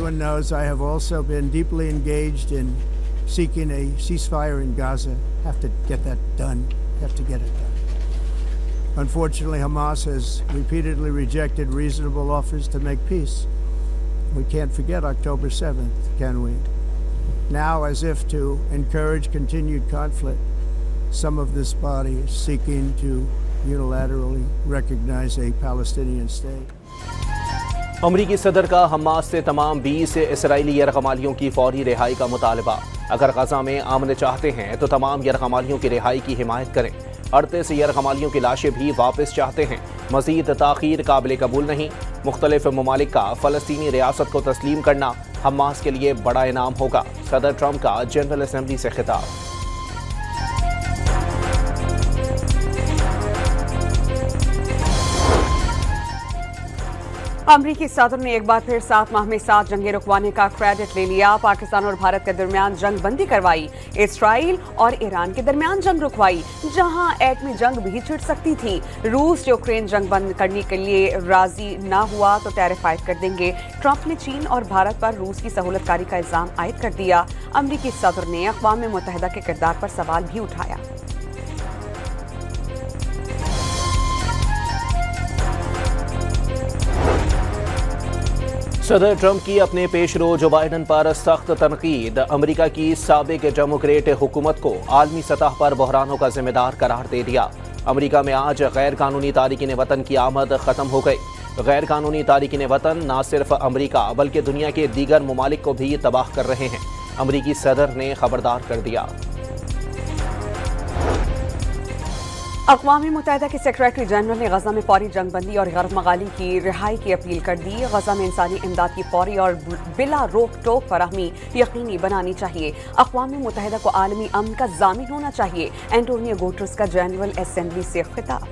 everyone knows, I have also been deeply engaged in seeking a ceasefire in Gaza. Have to get that done. Have to get it done. Unfortunately, Hamas has repeatedly rejected reasonable offers to make peace. We can't forget October 7th, can we? Now, as if to encourage continued conflict, some of this body is seeking to unilaterally recognize a Palestinian state. अमरीकी सदर का Hamas से तमाम 20 Israeli यरगमालियों की फौरी रिहाई का मुतालबा। अगर गजा में आमने चाहते हैं तो तमाम यरगमालियों की रिहाई की हिमायत करें। 38 यरगमालियों की लाशें भी वापस चाहते हैं। मजीद ताखीर काबिल कबूल नहीं। मुख्तलिफ ममालिक का फ़लस्तीनी रियासत को तस्लीम करना हमास के लिए बड़ा इनाम होगा। सदर ट्रंप का जनरल असम्बली से खिताब। अमरीकी सदर ने एक बार फिर 7 माह में 7 जंगें रुकवाने का क्रेडिट ले लिया। पाकिस्तान और भारत के दरमियान जंग बंदी करवाई। इसराइल और ईरान के दरमियान जंग रुकवाई, जहां एटमी जंग भी छिड़ सकती थी। रूस यूक्रेन जंग बंद करने के लिए राजी ना हुआ तो टैरिफ आयद कर देंगे। ट्रंप ने चीन और भारत पर रूस की सहूलतकारी का इल्जाम आयद कर दिया। अमरीकी सदर ने अक़वाम मुत्तहिदा के किरदार पर सवाल भी उठाया। सदर ट्रंप की अपने पेशरो जो बाइडन पर सख्त तनकीद। अमरीका की साबिक डेमोक्रेट हुकूमत को आलमी सतह पर बहरानों का जिम्मेदार करार दे दिया। अमरीका में आज गैर कानूनी तारिकीन वतन की आमद खत्म हो गई। गैर कानूनी तारिकीन वतन न सिर्फ अमरीका बल्कि दुनिया के दीगर ममालिक को भी तबाह कर रहे हैं। अमरीकी सदर ने खबरदार कर दिया। अक़वाम मुत्तहिदा के सेक्रेटरी जनरल ने गजा में फौरी जंग बंदी और गैर मगाली की रिहाई की अपील कर दी। गजा में इंसानी इमदाद की फौरी और बिला रोक टोक फराहमी यकीनी बनानी चाहिए। अक़वाम मुत्तहिदा को आलमी अमन का ज़ामिन होना चाहिए। एंटोनियो गुटेरेस का जनरल असम्बली से खिताब।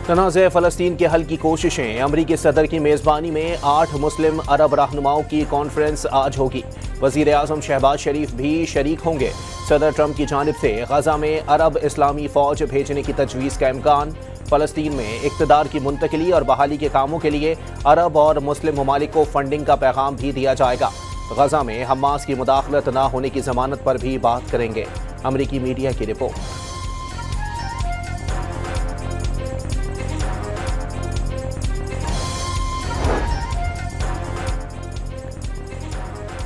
तनाज़े फ़लस्तीन के हल की कोशिशें। अमरीकी सदर की मेज़बानी में 8 मुस्लिम अरब रहनुमाओं की कॉन्फ्रेंस आज होगी। वज़ीर आज़म शहबाज शरीफ भी शरीक होंगे। सदर ट्रंप की जानिब से गजा में अरब इस्लामी फ़ौज भेजने की तजवीज़ का इम्कान। फ़लस्तीन में इक़्तिदार की मुंतकिली और बहाली के कामों के लिए अरब और मुस्लिम ममालिक को फंडिंग का पैगाम भी दिया जाएगा। गजा में हमास की मुदाखलत न होने की ज़मानत पर भी बात करेंगे। अमरीकी मीडिया की रिपोर्ट।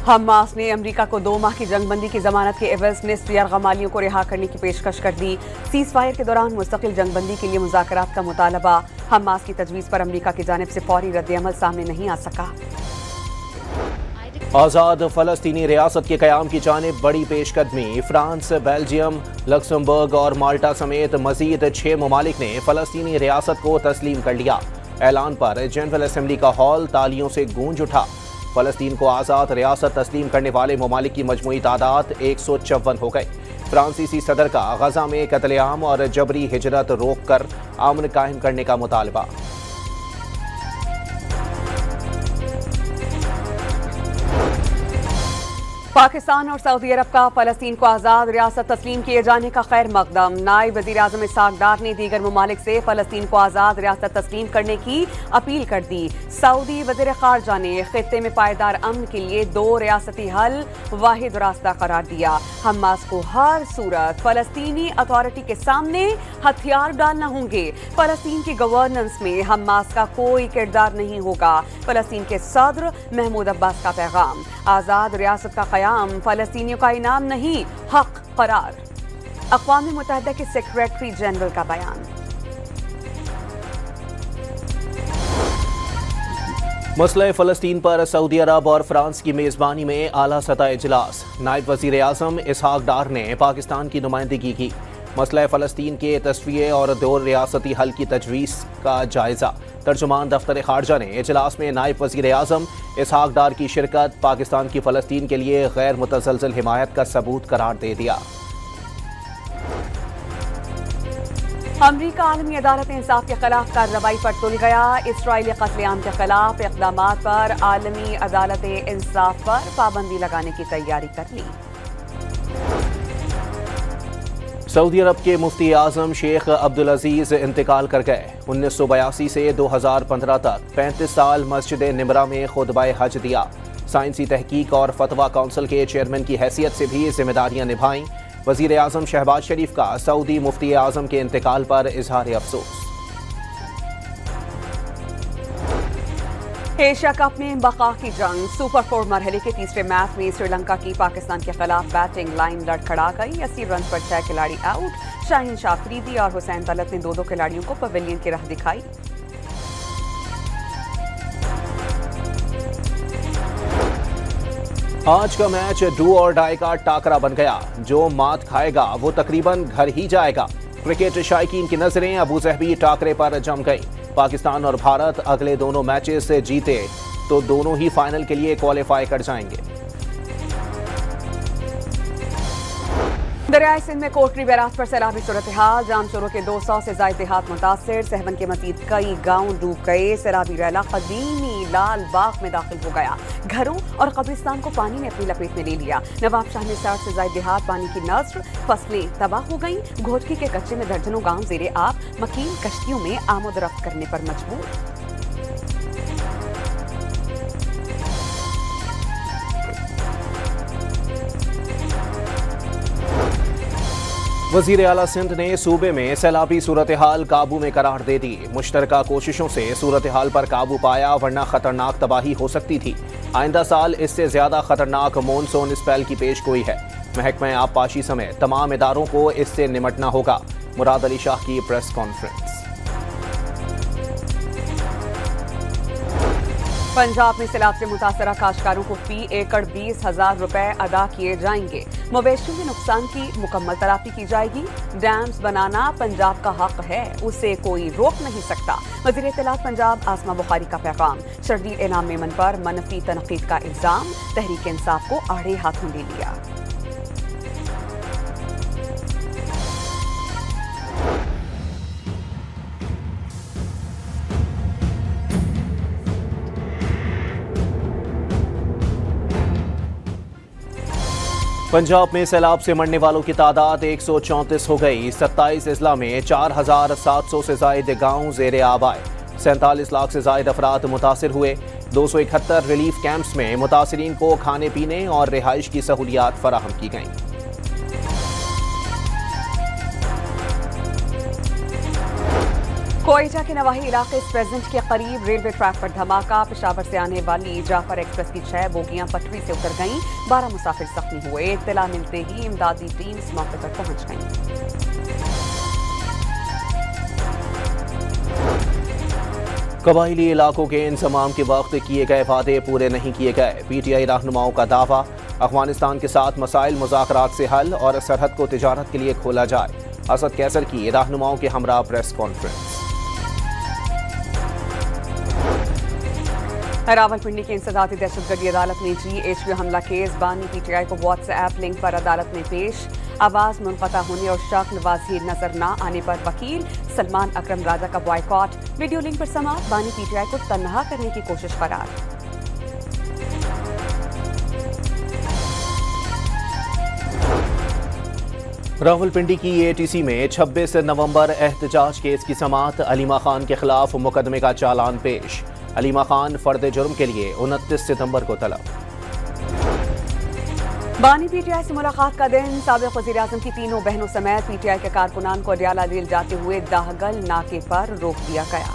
हमास ने अमरीका को 2 माह की जंगबंदी की जमानत के एवज निस्फ यरगमालियों को रिहा करने की पेशकश कर दी। सीज फायर के दौरान मुस्तकिल जंगबंदी के लिए मुज़ाकरात का मुतालबा। हमास की तजवीज़ पर अमरीका की जानिब से फौरी रद्द-ए-अमल सामने नहीं आ सका। आज़ाद फ़लस्तीनी रियासत के क़याम की जानिब बड़ी पेशकदमी। फ्रांस, बेल्जियम, लक्समबर्ग और माल्टा समेत मज़ीद 6 ममालिक ने फ़लस्तीनी रियासत को तस्लीम कर लिया। ऐलान पर जनरल असम्बली का हॉल तालियों से गूंज उठा। फ़लस्तीन को आज़ाद रियासत तस्लीम करने वाले ममालिक की मजमूई तादाद 154 हो गई। फ्रांसीसी सदर का गजा में कत्लेआम और जबरी हिजरत रोक कर अमन कायम करने का मुतालबा। पाकिस्तान और सऊदी अरब का फ़लस्तीन को आज़ाद रियासत तस्लीम किए जाने का खैर मकदम। नायब वज़ीर आज़म इसहाक़ डार ने दीगर ममालिक से फ़लस्तीन को आज़ाद रियासत तस्लीम करने की अपील कर दी। सऊदी वज़ीर ख़ारजा ने ख़ित्ते में पायदार अमन के लिए 2 रियासती हल वाहिद रास्ता करार दिया। हमास को हर सूरत फ़लस्तीनी अथॉरिटी के सामने हथियार डालना होंगे। फ़लस्तीन की गवर्नेंस में हमास का कोई किरदार नहीं होगा। फ़लस्तीन के सदर महमूद अब्बास का पैगाम। आज़ाद रियासत का क़याम फ़लस्तीनियों का इनाम नहीं, हक करार। अक़वाम मुत्तहिदा के सेक्रेटरी जनरल का बयान। मसले फ़लस्तीन पर सऊदी अरब और फ्रांस की मेज़बानी में आला सतह इजलास। नायब वज़ीर आज़म इसहाक़ डार ने पाकिस्तान की नुमाइंदगी की। मसला फ़लस्तीन के तस्वीये और 2 रियासती हल की तजवीज़ का जायज़ा। तर्जुमान दफ्तर ख़ारजा ने इजलास में नायब वज़ीर आज़म इसहाक़ डार की शिरकत पाकिस्तान की फ़लस्तीन के लिए गैर मुतज़लज़ल हिमायत का सबूत करार दे दिया। अमरीका आलमी अदालत इंसाफ के खिलाफ कार्रवाई पर तुल गया। इसराइली कत्लेआम के खिलाफ इक़दामात पर आलमी अदालत इंसाफ पर पाबंदी लगाने की तैयारी कर ली। सऊदी अरब के मुफ्ती आजम शेख अब्दुल अजीज इंतकाल कर गए। 1982 से 2015 तक 35 साल मस्जिद निमरा में खुतबाए हज दिया। साइंसी तहकीक और फतवा काउंसिल के चेयरमैन की हैसियत से भी जिम्मेदारियां निभाईं। वजीर आजम शहबाज शरीफ का सऊदी मुफ्ती आजम के इंतकाल पर इजहार अफसोस। एशिया कप में बका की जंग। सुपर 4 मरहले के तीसरे मैच में श्रीलंका की पाकिस्तान के खिलाफ बैटिंग लाइन लड़खड़ा गई। 80 रन पर 6 खिलाड़ी आउट। शाहीन शाह अफरीदी और हुसैन तलत ने दो खिलाड़ियों को पवेलियन की राह दिखाई। आज का मैच डू और डाई का टाकरा बन गया। जो मात खाएगा वो तकरीबन घर ही जाएगा। क्रिकेट शायकीन की नजरें अबू ज़हबी टाकरे पर जम गई। पाकिस्तान और भारत अगले दोनों मैचेस से जीते तो दोनों ही फाइनल के लिए क्वालिफाई कर जाएंगे। दरियाई सिंध में कोटरी बैराज पर सैलाबी सूरत हाल। जामचोरों के 200 से ज्यादा देहात मुतासिर। सहवन के मजीद कई गांव डूब गए। सैलाबी रैला कदीमी लाल बाग में दाखिल हो गया। घरों और कब्रिस्तान को पानी ने अपनी लपेट में ले लिया। नवाब शाह में 60 से ज्यादा देहात पानी की नज़र। फसलें तबाह हो गईं। घोटकी के कच्चे में दर्जनों गांव जेरे आब। मकीन कश्तियों में आमद रफ्त करने पर मजबूर। वजीर आला सिंध ने सूबे में सैलाबी सूरत हाल काबू में करार दे दी। मुश्तरका कोशिशों से सूरत हाल पर काबू पाया, वरना खतरनाक तबाही हो सकती थी। आइंदा साल इससे ज्यादा खतरनाक मॉनसून स्पेल की पेशगोई है। महकमा आबपाशी समेत तमाम इदारों को इससे निमटना होगा। मुराद अली शाह की प्रेस कॉन्फ्रेंस। पंजाब में सैलाब से मुतासरा काश्तकारों को फी एकड़ 20,000 रुपए अदा किए जाएंगे। मवेशियों के नुकसान की मुकम्मल तलाफी की जाएगी। डैम्स बनाना पंजाब का हक है, उसे कोई रोक नहीं सकता। वज़ीर इत्तलात पंजाब आसमा बुखारी का पैगाम। शर्जील इनाम मेमन पर मनफी तनकीद का इल्जाम। तहरीक इंसाफ को आड़े हाथों ले लिया। पंजाब में सैलाब से मरने वालों की तादाद 134 हो गई। 27 अजला में 4,700 से ज्यादा गाँव ज़ेरे आब आए। 47 लाख से ज्यादा अफराद मुतासिर हुए। 271 रिलीफ कैंप्स में मुतासिरीन को खाने पीने और रिहाइश की सहूलियात फराहम की गईं। कोयटा के नवाही इलाके प्रेजेंट के करीब रेलवे ट्रैक पर धमाका। पेशावर से आने वाली जाफर एक्सप्रेस की 6 बोगियां पटरी से उतर गईं। 12 मुसाफिर जख्मी हुए। इत्तला मिलते ही इमदादी टीम्स मौके पर पहुंच गईं। कबायली इलाकों के इंसमाम के वक्त किए गए वादे पूरे नहीं किए गए। PTI रहनुमाओं का दावा। अफगानिस्तान के साथ मसाइल मुज़ाकरात से हल और सरहद को तिजारत के लिए खोला जाए। असद कैसर की रहनुमाओं के हमरा प्रेस कॉन्फ्रेंस। रावलपिंडी की इंसदादी दहशतगर्दी अदालत में GHQ हमला केस। बानी PTI को व्हाट्सएप लिंक पर अदालत में पेश। आवाज मुनक़ता होने और शक्ल वाज़ेह नजर न आने पर वकील। सलमान अकरम राजा का बॉयकॉट। वीडियो लिंक पर समाप्त। बानी PTI को तन्हा करने की कोशिश करार। रावलपिंडी की ATC में 26 नवंबर एहतजाज केस की समाअत। अलीमा खान के खिलाफ मुकदमे का चालान पेश। अलीमा खान फर्द जुर्म के लिए 29 सितंबर को तलब। बानी PTI से मुलाकात का दिन। साबिक़ वज़ीर आज़म की तीनों बहनों समेत PTI के कारकुनान को अडियाला जेल जाते हुए दाहगल नाके पर रोक दिया गया।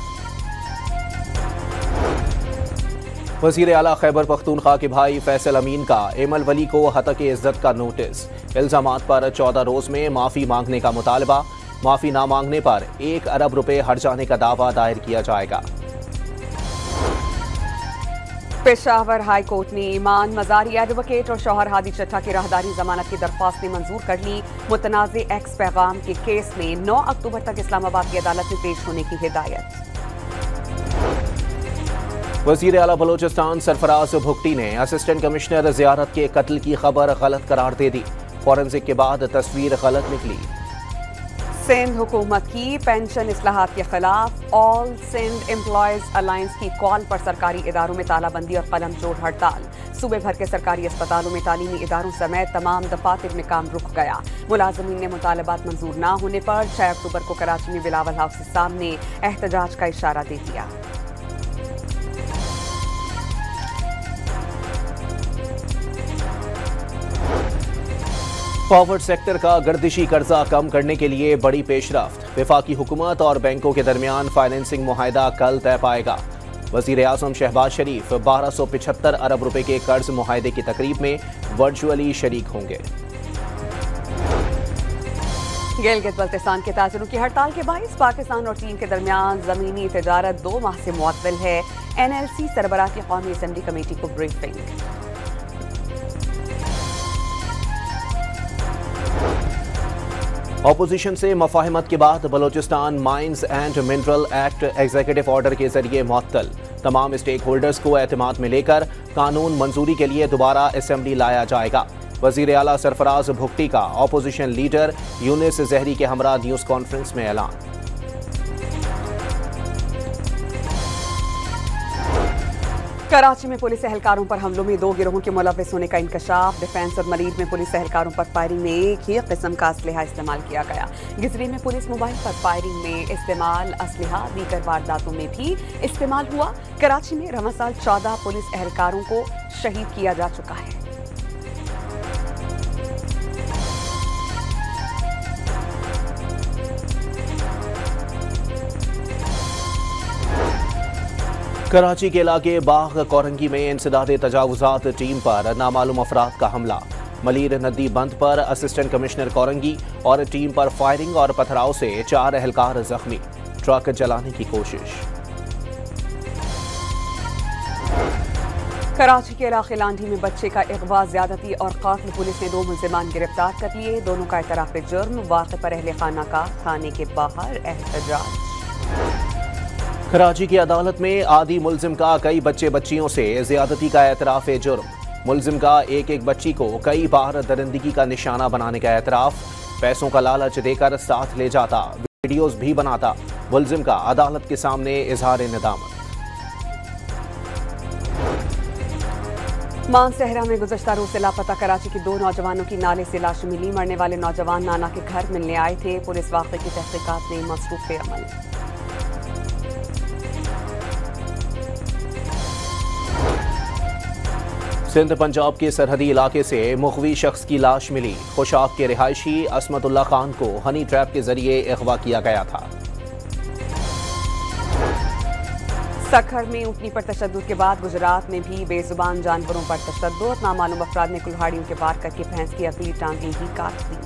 वज़ीर आला खैबर पख्तूनख्वा के भाई फैसल अमीन का एमल वली को हतक इज्जत का नोटिस। इल्जामात पर 14 रोज में माफी मांगने का मुतालबा। माफी ना मांगने पर 1 अरब रुपए हट जाने का दावा दायर किया जाएगा। पेशावर हाई कोर्ट ने ईमान मजारी एडवोकेट और शौहर हादी चट्टा की राहदारी जमानत की दरख्वास्त मंजूर कर ली। मुतनाज़े एक्स पैगाम के केस में 9 अक्टूबर तक इस्लामाबाद की अदालत में पेश होने की हिदायत। वज़ीर आला बलोचिस्तान सरफराज भुगटी ने असिस्टेंट कमिश्नर ज़ियारत के कत्ल की खबर गलत करार दे दी। फॉरेंसिक के बाद तस्वीर गलत निकली। सिंध हुकूमत की पेंशन इस्लाहात के खिलाफ ऑल सिंध एम्प्लॉयज अलायंस की कॉल पर सरकारी इदारों में तालाबंदी और कलम जोड़ हड़ताल। सूबे भर के सरकारी अस्पतालों में तालीमी इदारों समेत तमाम दफातर में काम रुक गया। मुलाजमीन ने मुतालबात मंजूर न होने पर 6 अक्टूबर को कराची में बिलावल हाउस के सामने एहतजाज का इशारा दे दिया। पावर सेक्टर का गर्दिशी कर्जा कम करने के लिए बड़ी पेशरफ्त। वफाकी हुकूमत और बैंकों के दरमियान फाइनेंसिंग मुआहिदा कल तय पाएगा। वज़ीर आज़म शहबाज शरीफ 1275 अरब रुपए के कर्ज मुआहिदे की तकरीब में वर्चुअली शरीक होंगे। गिलगित बल्तिस्तान के ताजिरों की हड़ताल के बाइस पाकिस्तान और चीन के दरमियान जमीनी तिजारत 2 माह से मुअत्तल है। NLC सरबराह की कौमी असम्बली कमेटी को ब्रीफिंग। ऑपोजिशन से मफाहिमत के बाद Balochistan mines and mineral act executive order के जरिए मुअत्तल। तमाम स्टेक होल्डर्स को एतमाद में लेकर कानून मंजूरी के लिए दोबारा असेंबली लाया जाएगा। वजीर आला सरफराज भुगटी का ऑपोजिशन लीडर यूनिस जहरी के हमरा न्यूज कॉन्फ्रेंस में ऐलान। कराची में पुलिस एहलकारों पर हमलों में 2 गिरोहों के मुलव्विस होने का इंकशाफ। डिफेंस और मरीज में पुलिस एहलकारों पर फायरिंग में एक ही किस्म का असलहा इस्तेमाल किया गया। गिजरी में पुलिस मोबाइल पर फायरिंग में इस्तेमाल असलहा दीगर वारदातों में भी इस्तेमाल हुआ। कराची में रमसाल 14 पुलिस एहलकारों को शहीद किया जा चुका है। कराची के इलाके बाग कोरंगी में इंसदादे तजावुजात टीम पर नामालूम अफराद का हमला। मलीर नदी बंद पर असिस्टेंट कमिश्नर कोरंगी और टीम पर फायरिंग और पथराव से 4 एहलकार जख्मी। ट्रक जलाने की कोशिश। कराची के इलाके लांडी में बच्चे का अगवा, ज्यादती और कातिल। पुलिस ने 2 मुल्जिमान गिरफ्तार कर लिए। दोनों का इतराफ जुर्म। वाक़े पर अहले खाना का थाने के बाहर एहतजाज। कराची की अदालत में आदी मुल्जिम का कई बच्चे बच्चियों से ज्यादती का एतराफ जुर्म। मुल्जिम का एक बच्ची को कई बार दरिंदगी का निशाना बनाने का एतराफ। पैसों का लालच देकर साथ ले जाता, वीडियोस भी बनाता। मुल्जिम का अदालत के सामने इजहार निदामत। मानसहरा में गुज़श्ता रोज से लापता कराची के 2 नौजवानों की नाले से लाश मिली। मरने वाले नौजवान नाना के घर मिलने आए थे। पुलिस वाक़े की तहकीकात में मसरूफ अमल। सिंध पंजाब के सरहदी इलाके से मुखवी शख्स की लाश मिली। खुशाक के रिहायशी असमतुल्ला खान को हनी ट्रैप के जरिए अगवा किया गया था। सखर में ऊँटनी पर तशद्दुद के बाद गुजरात में भी बेजुबान जानवरों पर तशद्दुद। नामालूम अफराद ने कुल्हाड़ियों के वार करके भैंस की अगली टांगें ही काट दी।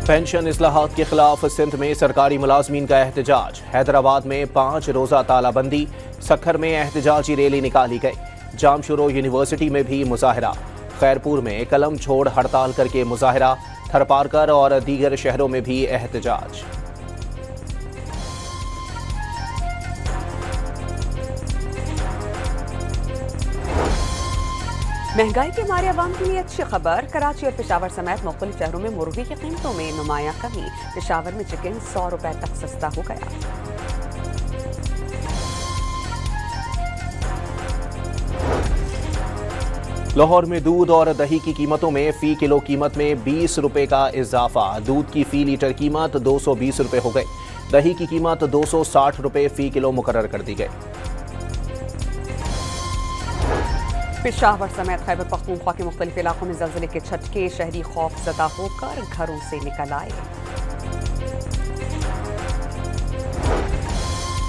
पेंशन इस्लाहात के खिलाफ सिंध में सरकारी मुलाजमीन का एहतजाज। हैदराबाद में 5 रोजा तालाबंदी। सखर में एहतजाजी रैली निकाली गई। जामशुरो यूनिवर्सिटी में भी मुजाहरा। खैरपुर में कलम छोड़ हड़ताल करके मुजाहरा। थरपारकर और दीगर शहरों में भी एहतजाज। महंगाई के मारे अवाम के लिए अच्छी खबर। कराची और पेशावर समेत मुख्तलिफ शहरों में मुर्गी की कीमतों में नुमाया कमी। पेशावर में चिकन 100 रुपए तक सस्ता हो गया। लाहौर में दूध और दही की कीमतों में फी किलो कीमत में 20 रुपए का इजाफा। दूध की फी लीटर कीमत 220 रुपए हो गई। दही की कीमत 260 रुपए फी किलो मुकर्रर कर दी गई। पेशावर समेत खैबर पख्तूनख्वा के मुख्तलिफ इलाकों में ज़लज़ले के झटके। शहरी खौफज़दा होकर घरों से निकल आए।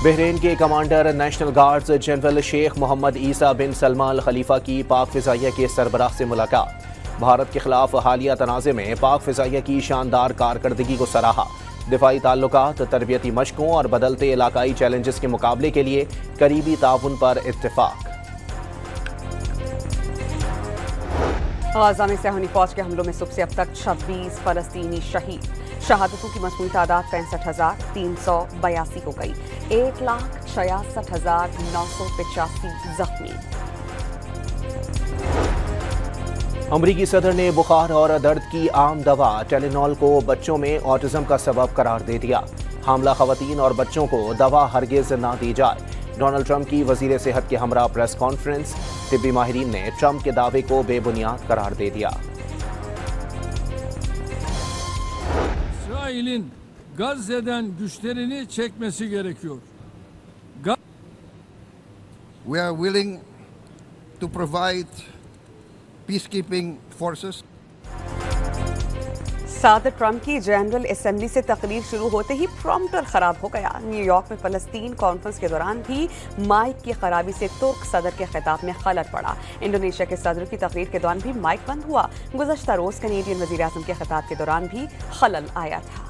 बहरीन के commander national guards general Sheikh Mohammed Isa bin Salman Al Khalifa की पाक फ़िज़ाइया के सरबराह से मुलाकात। भारत के खिलाफ हालिया तनाज़े में पाक फ़िज़ाइया की शानदार कारकर्दगी को सराहा। दिफाई ताल्लुकात, तरबियती मशकों और बदलते इलाकाई चैलेंजेस के मुकाबले के लिए करीबी ताउन पर इत्तेफाक। गाज़ा में सैहूनी फौज के हमलों में सुबह से अब तक 26 फ़लस्तीनी शहीद। शहादतों की मजमूई तादाद 65,382 हो गई। 1,66,985 जख्मी। अमरीकी सदर ने बुखार और दर्द की आम दवा टेलेनॉल को बच्चों में ऑटिज्म का सबब करार दे दिया। हामला खवातीन और बच्चों को दवा हरगिज ना दी जाए। डोनाल्ड ट्रंप की वजीर सेहत के हमरा प्रेस कॉन्फ्रेंस। तिब्बी माहिरीन ने ट्रंप के दावे को बेबुनियाद करार दे दिया। İsrail'in Gazze'den güçlerini çekmesi gerekiyor. We are willing to provide peacekeeping forces. सदर ट्रंप की जनरल असेंबली से तकरीर शुरू होते ही प्रॉम्प्टर खराब हो गया। न्यूयॉर्क में फलस्तीन कॉन्फ्रेंस के दौरान भी माइक की खराबी से तुर्क सदर के खिताब में खलल पड़ा। इंडोनेशिया के सदर की तकरीर के दौरान भी माइक बंद हुआ। गुज़श्ता रोज कैनेडियन वज़ीर आज़म के खिताब के दौरान भी खलल आया था।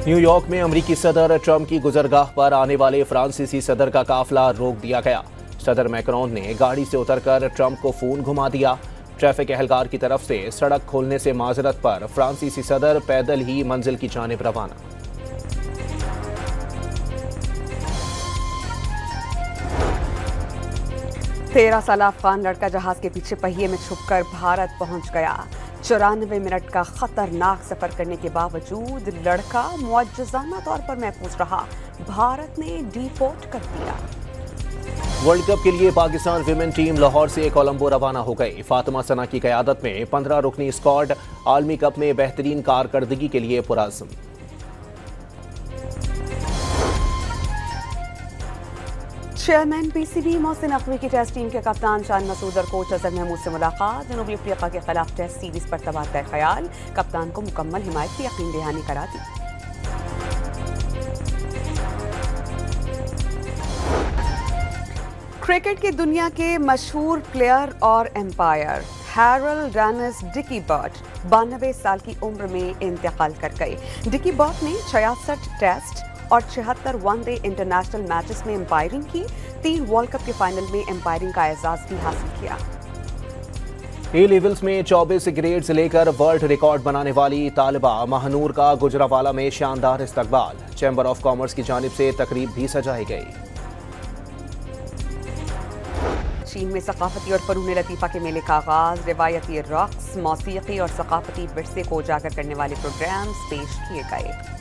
न्यूयॉर्क में अमरीकी सदर ट्रंप की गुजरगाह पर आने वाले फ्रांसीसी सदर का काफिला रोक दिया गया। सदर मैक्रोन ने गाड़ी से उतरकर ट्रंप को फोन घुमा दिया। ट्रैफिक एहलकार की तरफ से सड़क खोलने से माजरत पर फ्रांसीसी सदर पैदल ही मंजिल की जानिब रवाना। तेरह साल अफगान लड़का जहाज के पीछे पहिए में छुपकर भारत पहुंच गया। 94 मिनट का खतरनाक सफर करने के बावजूद लड़का मुअज्जज़ाना तौर पर महफूज रहा। भारत ने डिपोर्ट कर दिया। वर्ल्ड कप के लिए पाकिस्तान विमेन टीम लाहौर से कोलंबो रवाना हो गई। फातिमा सना की क़यादत में 15 रुकनी स्क्वाड आलमी कप में बेहतरीन कारकर्दगी के लिए पुरअज़्म। चेयरमैन पीसीबी मोहसिन नकवी की टेस्ट टीम के कप्तान शान मसूद और कोच अजहर महमूद से मुलाकात। जनूबी अफ्रीका के खिलाफ टेस्ट सीरीज पर तबादला ख्याल। कप्तान को मुकम्मल हिमायत की यकीन दहानी करा दी। क्रिकेट की दुनिया के मशहूर प्लेयर और umpire Harold Dennis Dickie Bird 92 साल की उम्र में इंतकाल कर गए। डिकी बर्ट ने 66 टेस्ट और 76 वनडे इंटरनेशनल मैचेस में एम्पायरिंग की। 3 वर्ल्ड कप के फाइनल में एम्पायरिंग का एजाज भी हासिल किया। ए लेवल्स में 24 ग्रेड्स लेकर वर्ल्ड रिकॉर्ड बनाने वाली तालिबा महनूर का गुजरावाला में शानदार इस्तकबाल। चैम्बर ऑफ कॉमर्स की जानिब से तकरीब भी सजाई गई। चीन में सकाफती और फनून लतीफ़ा के मेले का आगाज। रिवायती रक्स, मौसीकी और सकाफती विरसे को उजागर करने वाले प्रोग्राम्स पेश किए गए।